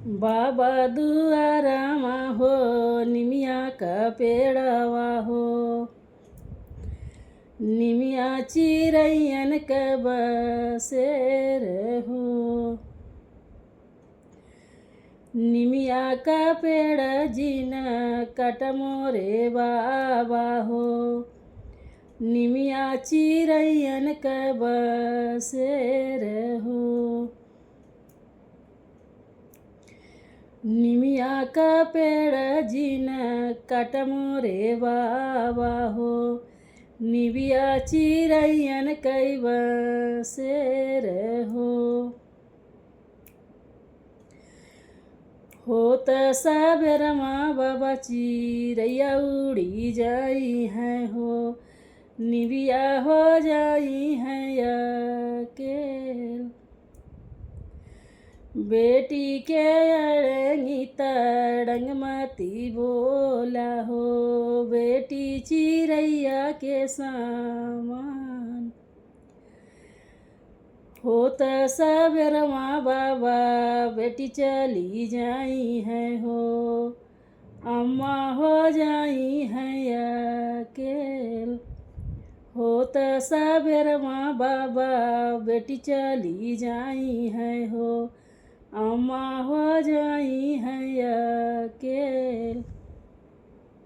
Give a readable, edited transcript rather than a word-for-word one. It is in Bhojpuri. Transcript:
बाबा दुआरामा हो निमिया का पेड़वा हो, निमिया चिरैयन का बसेर हो। निमिया का पेड़ जिन कट मोरे बाबा हो, निमिया चिरैयन का बसेर हो। निमिया का पेड़ जिन कट मोरे बाबा हो, निबिया चिरैयन कई बसेर हो। होत सबेरमा बाबा चिरैया उड़ी जाई है हो, निबिया हो जाई है अकेल। बेटी के अड़ंगी तड़ंग मती बोला हो, बेटी चिरैया के सामान। होत सबेरवा बाबा बेटी चली जाई है हो, अम्मा हो जाई है अकेल। होत सबेरवा बाबा बेटी चली जाई है हो, अम्मा हो जाई है अकेल।